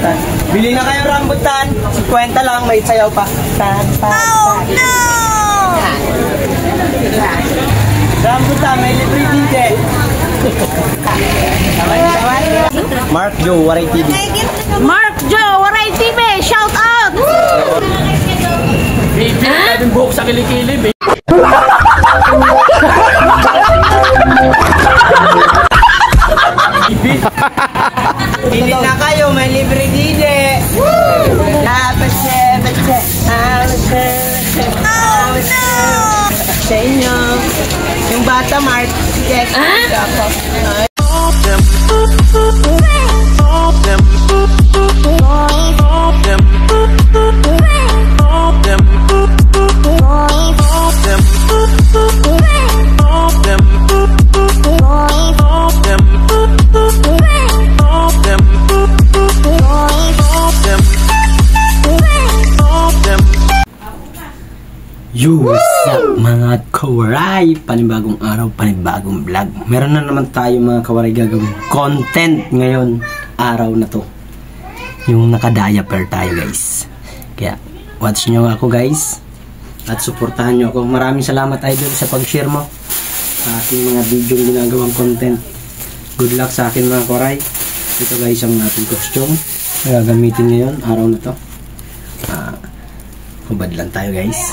rambutan. Bili na kayo rambutan. 50 lang, may sayaw pa. Oh no! Rambutan, may libre DJ. Mark Joe, Waray TV. Mark Joe, Waray TV, shout out! Baby, pwedeng buhok sa kilikili, baby. Bili na kayo, may libre DJ. Sa inyo. Yung bata, Mark. Yes. Yo, what's up mga kawaray? Panibagong araw, panibagong vlog. Meron na naman tayo mga kawaray gagawin content ngayon, araw na to. Yung naka-diaper tayo guys. Kaya, watch nyo ako guys. At suportahan nyo ako. Maraming salamat idol sa pag-share mo sa aking mga video ginagawang content. Good luck sa akin mga kawaray. Ito guys ang ating costume. Gagamitin ngayon, araw na to. Hubad lang tayo guys.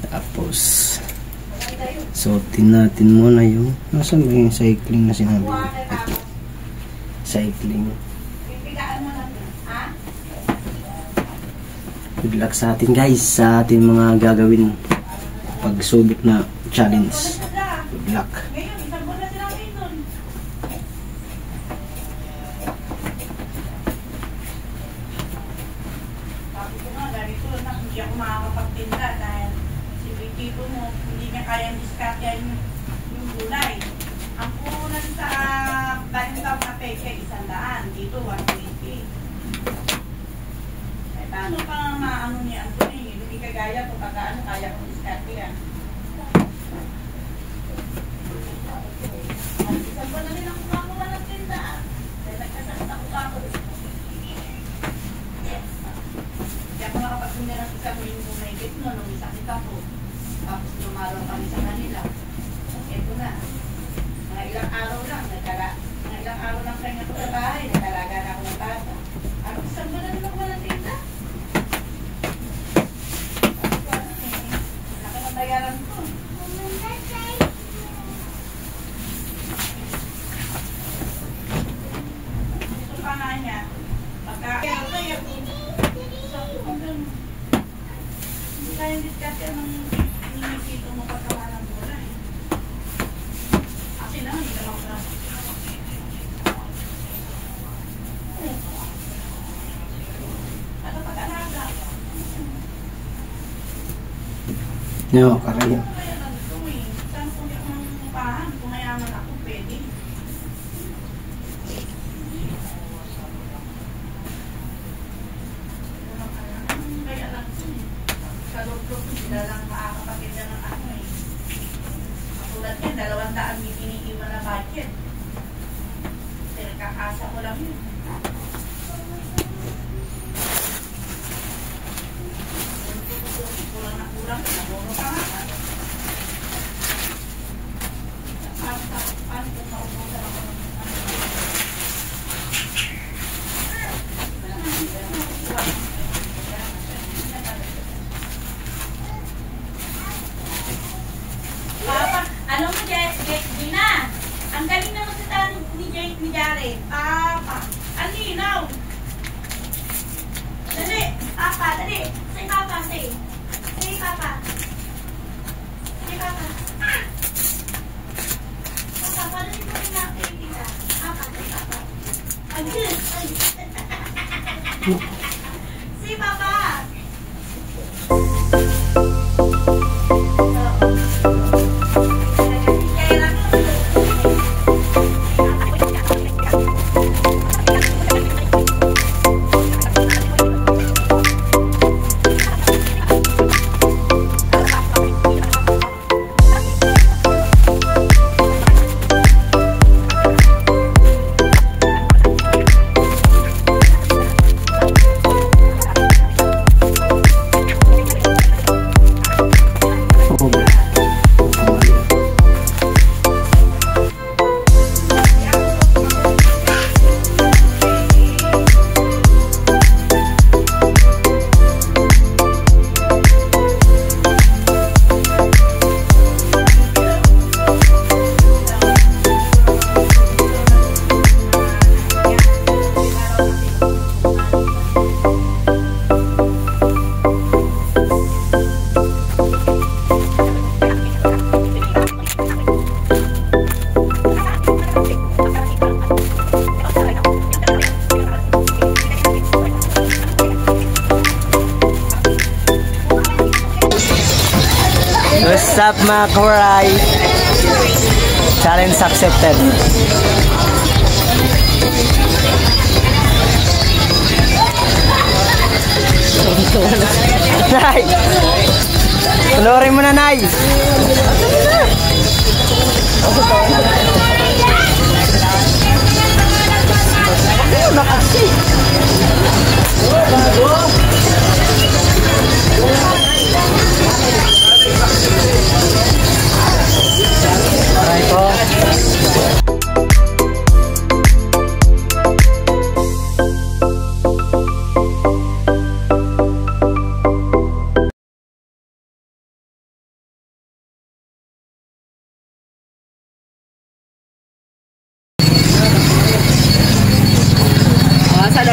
Tapos suotin natin muna yung nasa may cycling na sinabi ko. Cycling. Good luck sa atin guys, sa ating mga gagawin pagsubok na challenge. Good luck. Hindi ako makakapagtinda dahil si Riquito mo, hindi niya kayang diskatyan yung gulay. Ang punan sa balimbang na peke, 100. Dito, 120. Eh, paano pa maano niya ang tuloy? Hindi kagaya kung pagkaano kaya kong diskatyan. Isang ba na rin ako makakuha ng tinda? Dahil nagkasakit ako. Ako nakapagpunta ng isang linggo may gitno nung isakit ako. Tapos lumaraw kami sa kanila. Eto na. Mga ilang araw lang kayo ako sa bahay. Nagalaga na ako ng bata. Ano, isang ba na rin ako walang tinda? Tapos ano laki ng bayaran ko. Ito pa nga niya. Hindi kayang diskarte ng inisito mo pagkawa ng bola eh. Kasi naman, hindi naman ko na. Ano pag-alaga? No, karayo. Saan kung di ako mangupahan? Kung mayaman ako, pwede. Kaya lang sa loob-loob, sila lang makakapaganda ng ako eh. Katulad yan, 200 may iniiwan na budget. Pero kakasa ko lang yun. Kulang na kulang, nabono pa nga. Paano kung maubusan ako ng Papa, alam mo, Gina, ang galing na magsalita ni Jared. Papa, ang linaw. Dali, Papa, dali. Say Papa, say. Say Papa. Say Papa. Papa, paano rin ko rin nakikita? Papa, say Papa. Ang good. Say Papa. up mga kawaray? Challenge accepted. Nay! Tulorin mo na, Nay!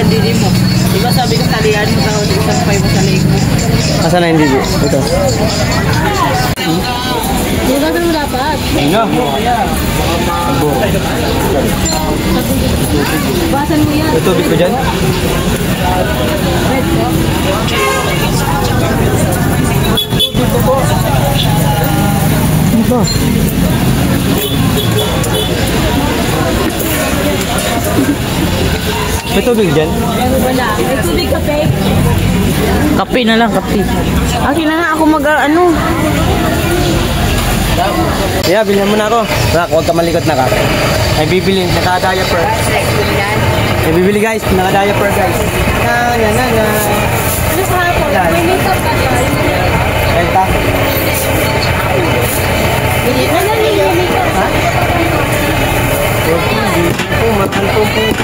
Didi mo. Diba sabi ko talian mo daw isang pay mo sa leg mo. Asa na hindi? Ito. Di ba mo dapat? Ayun na. Basan mo yan. Ito, tubig ko dyan. Ano ba? May tubig dyan? Wala. May tubig kape. Kape na lang, kape. Akin na nga ako ano. Yeah, bilhin mo na ako. Huwag ka malikot na ka. Ay bibili, naka-diaper. Ay bibili guys, naka-diaper guys. Na. Ano sa hapon? May makeup ka ba? Benta.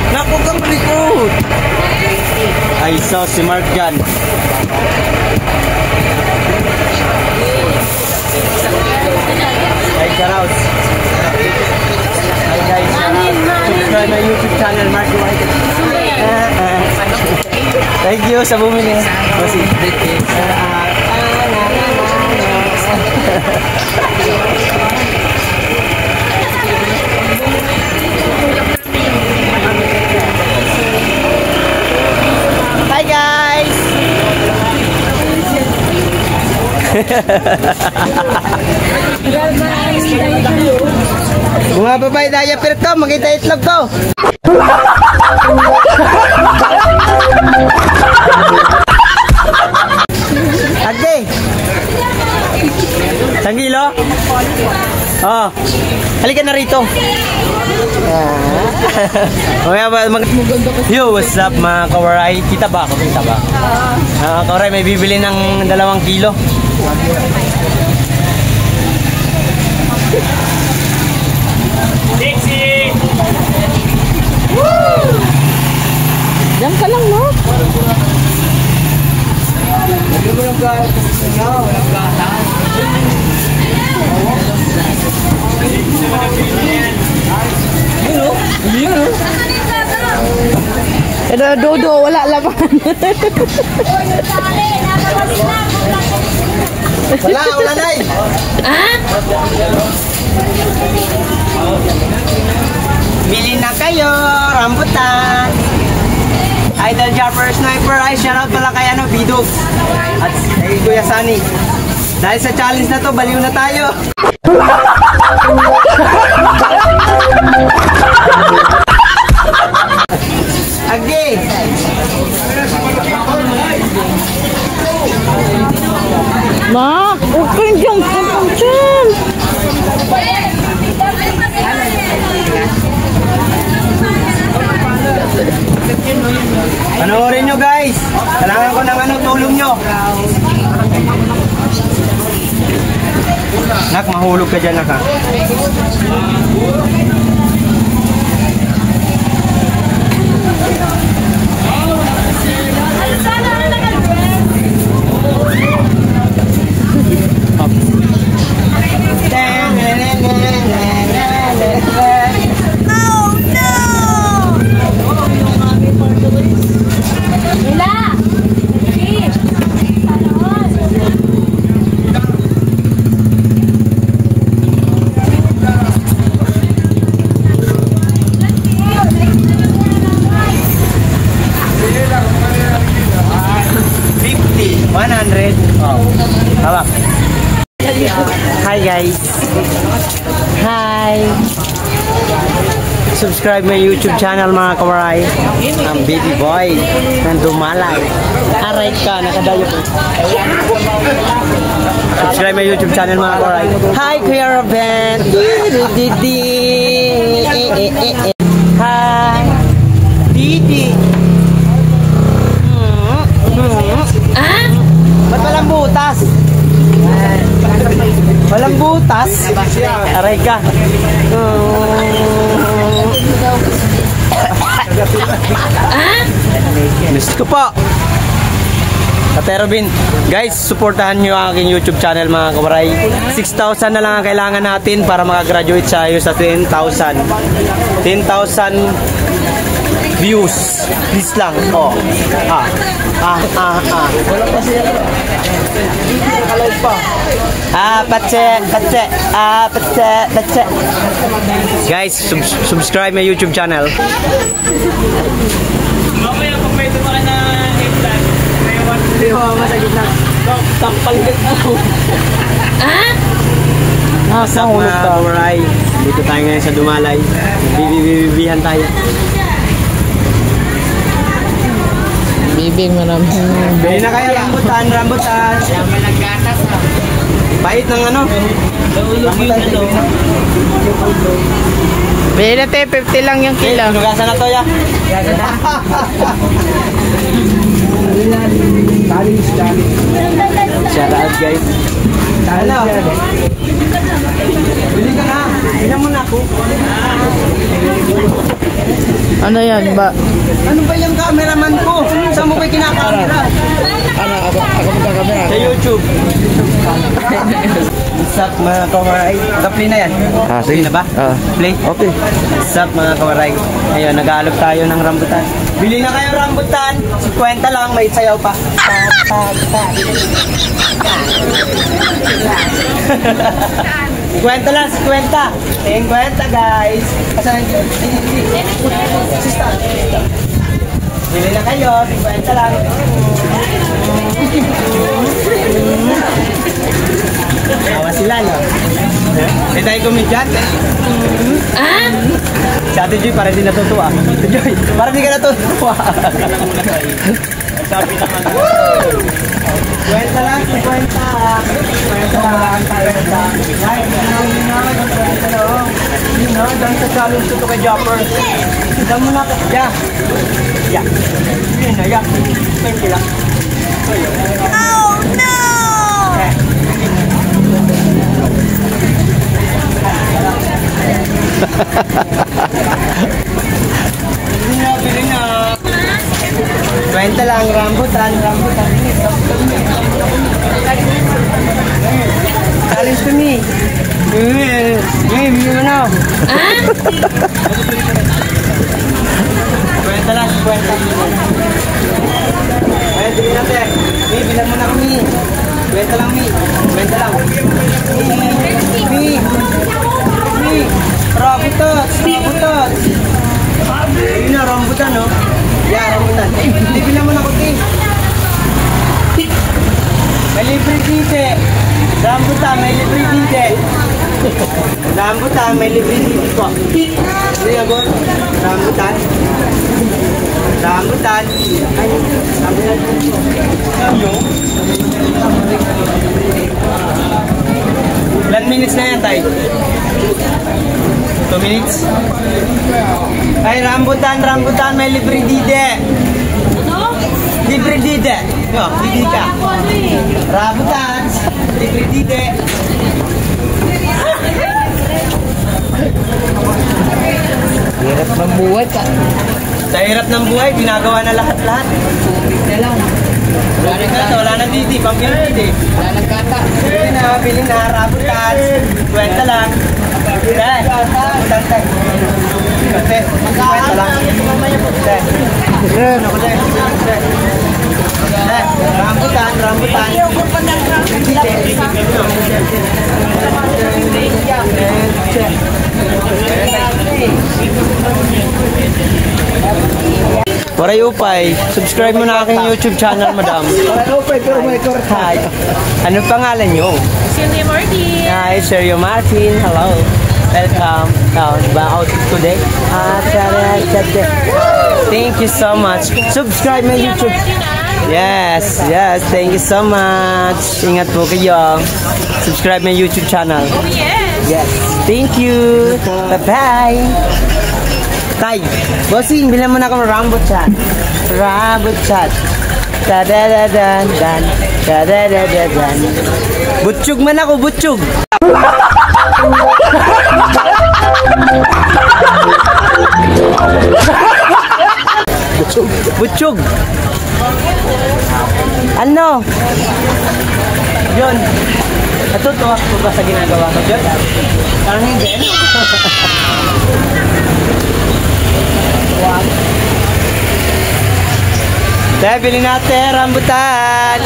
Naku kang likod! Ay so, si Mark dyan. Ay Karaus. Hi guys. Subscribe my YouTube channel, Mark White. Thank you sa bumili. Kasi. Hi guys! Mga babae diaper ko, makita itlog ko. Ate! Isang kilo? Oh. Halika na rito. Yo, what's up mga kawaray? Kita ba ako? Kita ba? Kawaray, may bibili ng 2 kilo. Dixie! Diyan ka lang, no? Dodo, wala laban. Wala na eh. Bili na kayo, rambutan. Idol Japper Sniper, ay shoutout pala kay Bidog. At kay Kuya Sunny. Dahil sa challenge na to, baliw na tayo. Agi! Ma, huwag kang dyan. Panoorin nyo guys. Kailangan ko ng tulong nyo. Nak, mahulog ka dyan, nak ha. guys. Hi. Subscribe my YouTube channel mga kawaray. Ang baby boy ng Dumalay. Aray ka, nakadayo ko. Subscribe my YouTube channel mga kawaray. Hi Kuya Robin. Hi. Didi. Ba't walang butas? Walang butas? Aray ka. Miss ko po. Ate Robin, guys, supportahan nyo ang aking YouTube channel mga kawaray. 6,000 na lang ang kailangan natin para makagraduate tayo sa 10,000. 10,000 views. Please lang. Oh. Wala pa siya. Nakalive pa. Patse. Guys, subscribe my YouTube channel. Mamaya pag may tumakan na eggplant, may one video masagit na. Tampalgit na ako. What's up mga kawaray? Dito tayo ngayon sa Dumalay. Bibihan tayo. Bibing marami. Bili na kayo rambutan. Siya may naggatas ha. Bait ng ano? Rambutan ito. Bili na tayo, 50 lang yung kilo. Nugasan na to ya. Shout out guys. Hello. Bili ka na. Bili mo na ako. Ano yan ba? Ano ba yung cameraman ko? Saan mo ba kinakamera? Ako magkakamera. Sa YouTube. What's up mga kawaray? Naka-play na yan? Play na ba? Play? Okay. What's up mga kawaray? Ayun, nag-aalog tayo ng rambutan. Bili na kayo rambutan. 50 lang, may sayaw pa. 50 lang, 50. 50 guys. Asan yung sister? Bili na kayo, 50 lang. Awa sila, no? Hindi tayo komedyante. Si Ate Joy, parang di natutuwa. Ate Joy, parang di ka natutuwa. Sabi naman. 50 lang, 50. 50 lang tayo sa live. Dahil sa challenge ko kay Jopper. Dahil mo na ka. Yeah. Yun na, yeah. 20 lang. Oh, no! Bili na. 20 lang, rambutan. Challenge to me. Bili mo na. 20 lang, 50. Ayan, bili natin. Bilang mo na kami. 20 lang, 20 lang. Rambutan. Yun na, rambutan, no? Yeah, rambutan. Hindi, bilang mo na ko, may libre dite. Rambutan, may libre dite. Rambutan, may libre dite ko. Hindi ako. Rambutan. Ay, rambutan. Ilan minutes na yan, tay? 2 minutes? Ay, rambutan, may libre dide. Libre dide. No, dide ka. Rambutan, libre dide. Hirap ng buhay ka. Sa hirap ng buhay, ginagawa na lahat-lahat. Wala na didi, pambili didi. Wala nang kata. Bili na, rambutan. 20 lang. Rambutan, tay. 20 lang. Rambutan. Waray upay. Subscribe mo na aking YouTube channel, madam. Hi. Anong pangalan nyo? Cindy Martin. Hi, Sergio Martin. Hello. Welcome. Diba out today? Thank you so much. Subscribe my YouTube. Yes. Thank you so much. Ingat po kayo. Subscribe my YouTube channel. Oh, yes. Yes. Thank you. Bye-bye. Tay, bossing, bilang mo na akong rambutan. Rambutan. Da-da-da-dan. Da-da-da-da-dan. Butchug man ako, butchug. Butchug. Ano? Yun. Natutuwa ko ba sa ginagawa ko, John? Parang hindi, ano? Dahil bilhin natin rambutan.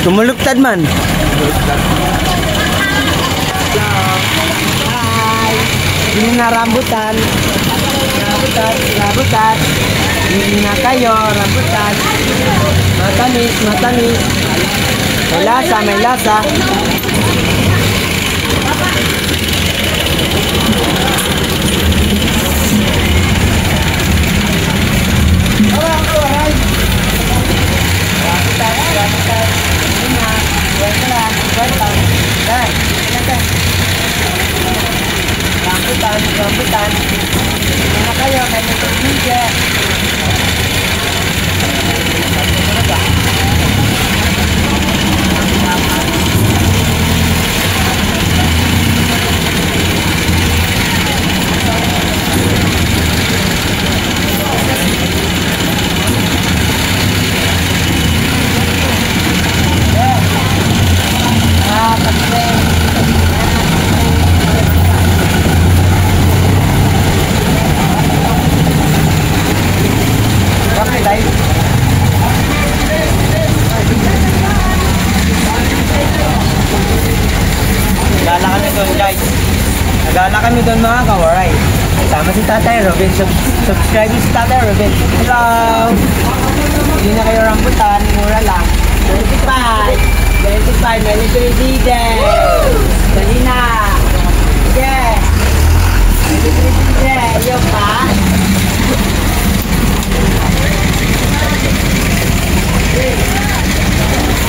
Tumulugtad man. Bilhin na rambutan. Rambutan. Bilhin na kayo, rambutan. Matamis. May lasa. Rambutan. Bilhin na kayo, may lasa. Nagala kami doon mga kawaray. Sama si Tatay Robin. Subscribe si Tatay Robin. Hello! Hindi na kayo rambutan. Mura lang. 25. May libre day. Dali na. Yeah. May libre day. Yung pa.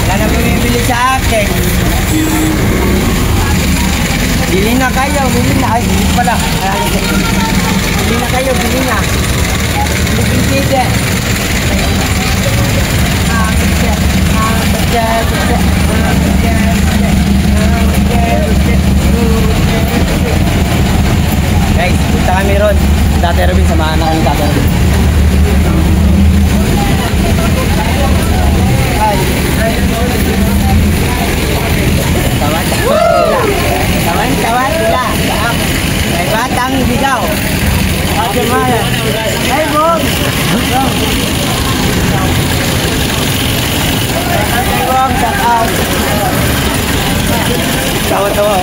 Wala na bumibili sa akin. Bili na kayo, bili na. Ay, bili pala. Bili na kayo, bili na. Bili na. Guys, punta kami ron. Tatay Robin, samahan na kami Tatay Robin. Tawad sila. May batang bigaw. Ate Maya. Hey, Bong! Hey, Bong, shout out. Tawa-tawa,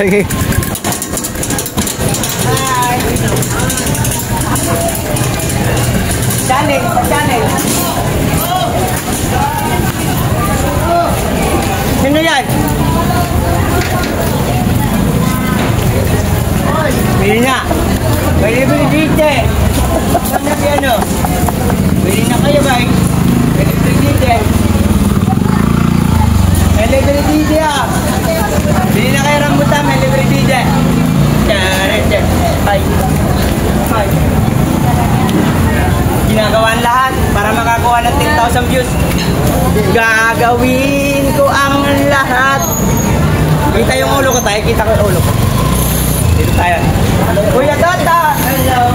Okay. Channel. Sino yan? Bili na. May libre dito. Saan na piano? Bili na kayo guys. May libre dito. May libre dito ah. Bili na kayo rambutan. May libre dito. Ay. Ginagawa lahat para makakuha ng 10,000 views. Gagawin ko ang lahat. Kita yung ulo ko tayo. Kita ko yung ulo ko. Dito tayo. Kuya Tata! Hello!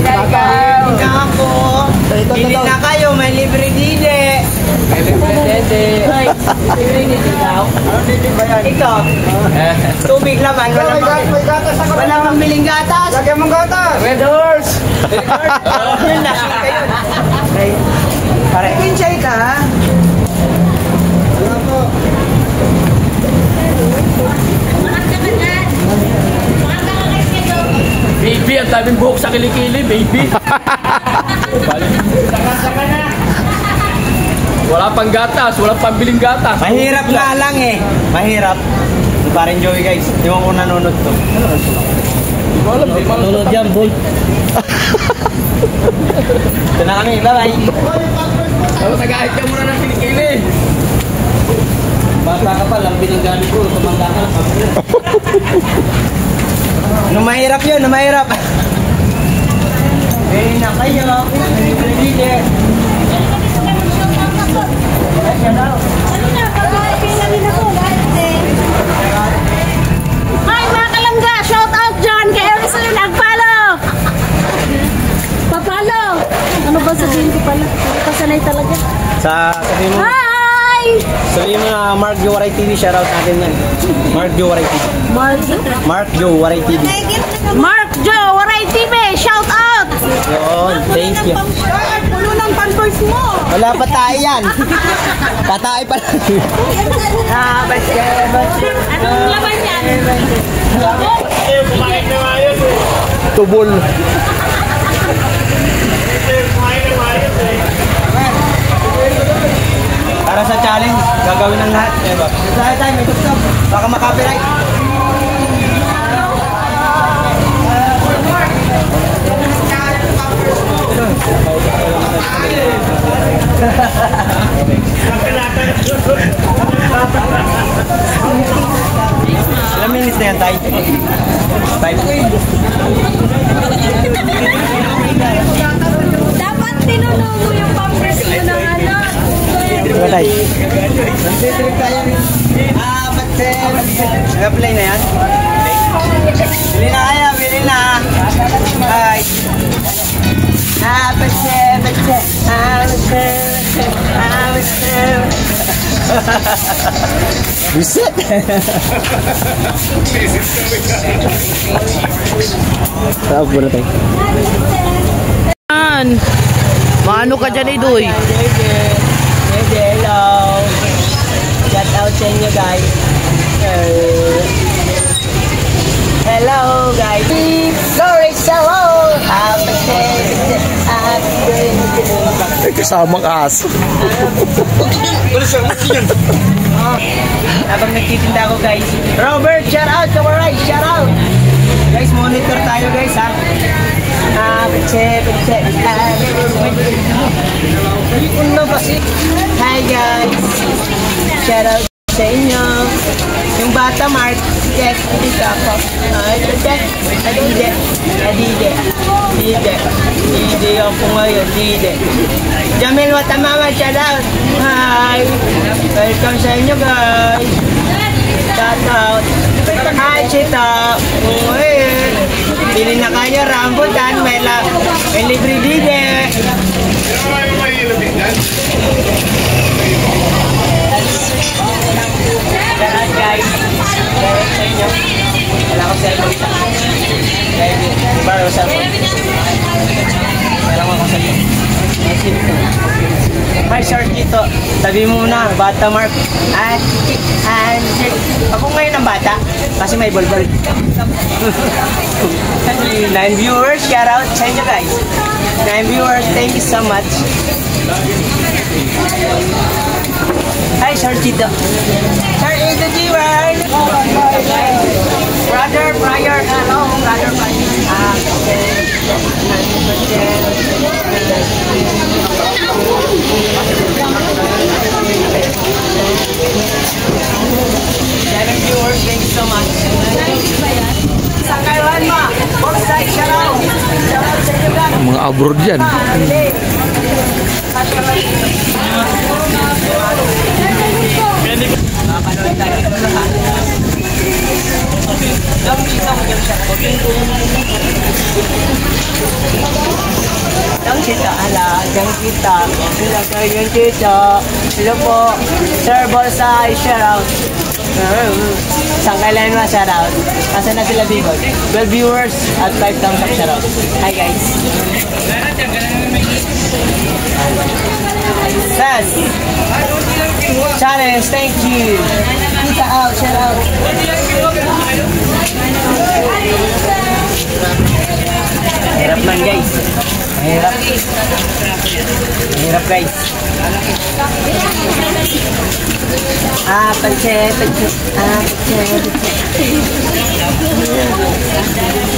Tingnan ako. Hindi na kayo, may libre dide. Ito. Tubig naman. Wala pambiling gatas. Lagyan mong gatas. Red Horse. Yun na. Pare. Enjoy ka ha. Baby, ang daming buhok sa kilikili, baby. Wala pang gatas, wala pambiling gatas. Mahirap nga lang eh. Mahirap. Parang Joey guys. Iwan ko nanonood to. Hindi ko alam, di ba? Nanonood yan, boy. Ito na kami. Bye-bye. Nag-ahit ka muna ng kilikili. Bata ka pa, lambing ang gamit ko. Tumanda ka lang. Ano mahirap yun? Ano mahirap? Eh na kayo. Libre. Hi mga kalangga! Shout out dyan kay Erison yung nag-follow! Papalo! Ano ba sabihin ko pala? Pasanay talaga. Sabihin mo. Hi! Sabihin mo na Mark Jowaray TV. Shoutout natin yan. Mark Jowaray TV. Mark Jowaray TV. Mark Joe, Waray TV! Shout out! Yun. Thank you. Puno ng pampers mo! Wala pa tayo yan. Tatay pa lang. Anong laban yan? Tubol. Para sa challenge, gagawin ng lahat. Tayo, may tuktok. Baka makapiright. Ilang minutes na yan, Tay? 5. Dapat tinulong mo yung pampers mo ng ano. Diba, Tay? Nagtitrip tayo. Nag-apply na yan? Bili na kaya, bili na. Ay. Buset! Tawag mo na tayo. Maano ka dyan, Idoy? Hello. Shout out sa inyo guys. Hello guys. Glory hello. May kasamang aso. Habang nagtitinda ako guys. Robert, shout out. Kawaray, shout out. Guys, monitor tayo guys ha. Hi guys. Shout out sa inyo. Yung bata Mark, check dito ako. Check. Dide ako ngayon, Dide. Jamil Watamama, shout out. Hi. Welcome sa inyo guys. Shout out. Hi, Chita. Bili na kayo, rambutan. May libre Dide. Shout guys. Sa inyo. Wala akong cellphone. Baro cellphone. Wala akong cellphone. May short dito. Sabi mo na, bata Mark. Ako ngayon ang bata. Kasi may bulbul. 9 viewers. Shout out sa inyo guys. 9 viewers. Thank you so much. Hi, Sir Tito. Sir Tito G-Word. Brother Pryor. Hello, Brother Pryor. Seven viewers, thank you so much. Sa Kaiwan mo, both sides, shout out. Shout out sa inyo guys. Mga abroad yan. Dami isang Chita, alagang kita. Alagang Chita. Hello po. Sir Bolsay, shout out. Isang kailan mo, shout out. Kasi na sila Bicol. 12 viewers at 5 thumbs up, shout out. Hi guys. Sas. Challenge, thank you. Kita out, shout out. Hirap man guys. Hirap. Hirap guys. Panche.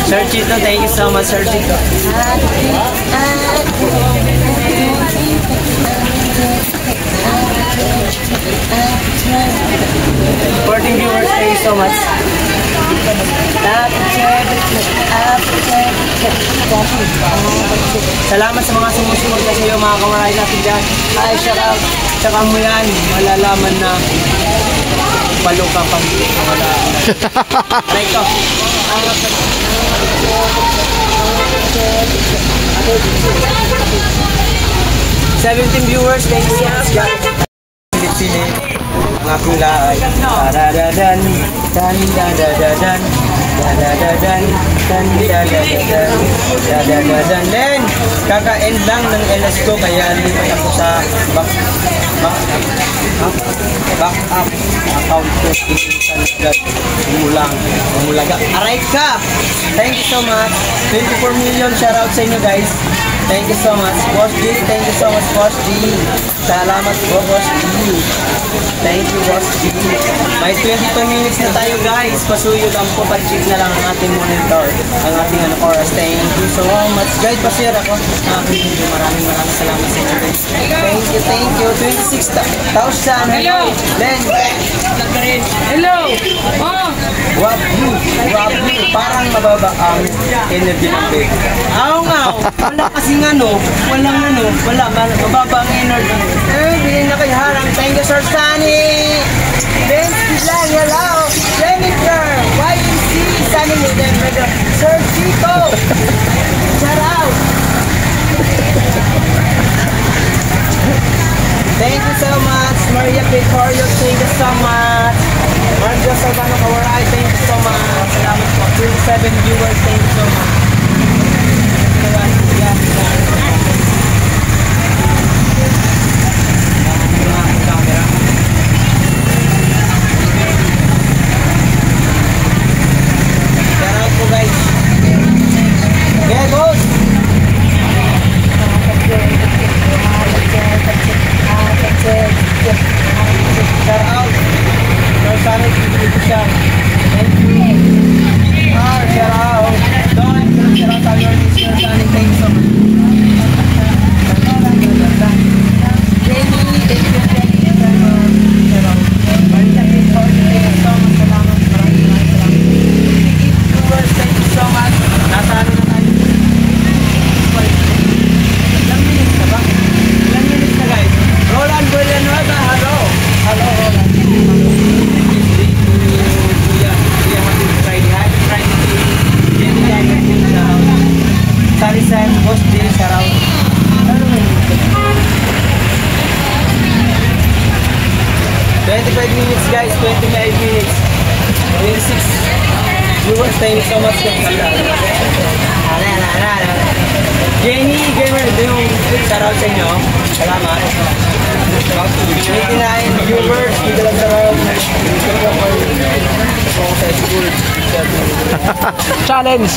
Sir Chito, thank you so much, Sir Chito. 14 viewers, thank you so much. Salamat sa mga sumusunod kasi yung mga kamaray natin dyan. Ay, shout out. Tsaka mo yan, malalaman na palo ka pag wala. Aray ko. 17 viewers, thank you so much guys. Pilip-pilip ang aking laay. Dadadadan, dan-dadadadan, dadadadan, dan-dadadadan, dadadadan. Then, kaka-end lang ng LS ko kaya lipat ako sa back up account ko. Umulaga. Aray ka! Thank you so much. 24 million shoutout sa inyo guys. Thank you so much, Boss G. Thank you so much, Boss G. Salamat po, Boss G. Thank you, Boss G. May 22 minutes na tayo, guys. Pasuyo lang po. Pa-check na lang ang ating monitor. Ang ating oras. Thank you so much. Guys, pa-share ako. Maraming salamat sa inyo. Thank you. 26,000. Hello. Len. Hello. Oh. Wap you. Parang mababa ang energy ng baby. nga. Wala kasing wala mababa ang energy. Bilhin na kayo harang. Thank you, Sir Sunny. Vince Bidlang, hello. Jennifer, YMC, Sunny Niden, Sir Chico. Shout out. Thank you so much, Maria Picorio. Thank you so much. Marjo Salvano Kawaray, thank you so much. Salamat po. 27 viewers, thank you so much. Thank you so much. Jenny Gamer Doom, shout out sa inyo. Salamat. 89 viewers, dito lang sa Challenge.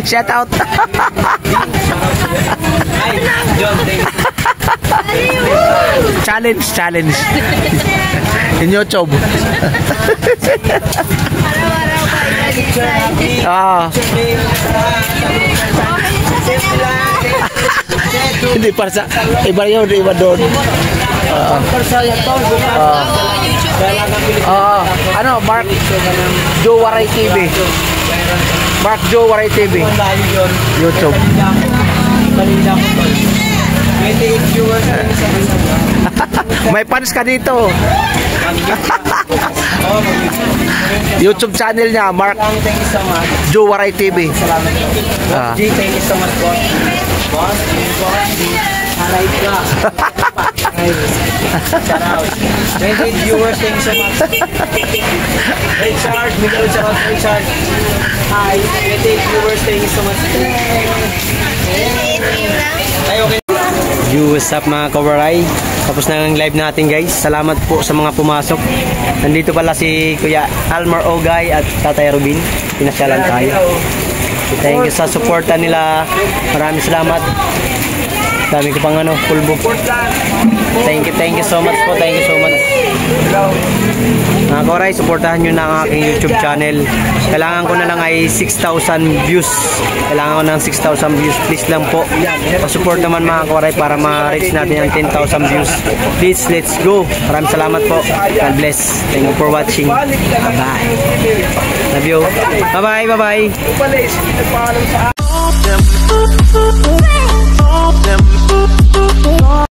Shout out. Challenge. In YouTube. Hindi para sa iba yun, iba doon. Mark Joe Waray TV. Mark Joe Waray TV. YouTube. 28 viewers. May fans ka dito. YouTube channel niya, Mark Thank you so much. Juwaray TV. Salamat po. Ah. G, thank you so much, boss. Boss, Halay ka. Shout out. 28 viewers, thank you so much. Richard, Miguel, shout out Richard. Hi, 28 viewers, thank you so much. Ay, okay. Yo, what's up mga kawaray? Tapos na ang live natin guys. Salamat po sa mga pumasok. Nandito pala si Kuya Almar Ogay at Tatay Rubin. Pinasyalan tayo. Thank you sa suporta nila. Maraming salamat. Dami ko pang pulbo. Thank you so much po. Thank you so much. Mga kawaray, suportahan nyo na ang aking YouTube channel. Kailangan ko na lang ay 6,000 views. Kailangan ko ng 6,000 views. Please lang po. Pasupport naman mga kawaray para ma-reach natin ang 10,000 views. Please, let's go. Maraming salamat po. God bless. Thank you for watching. Bye-bye. Love you. Bye-bye. Bye-bye.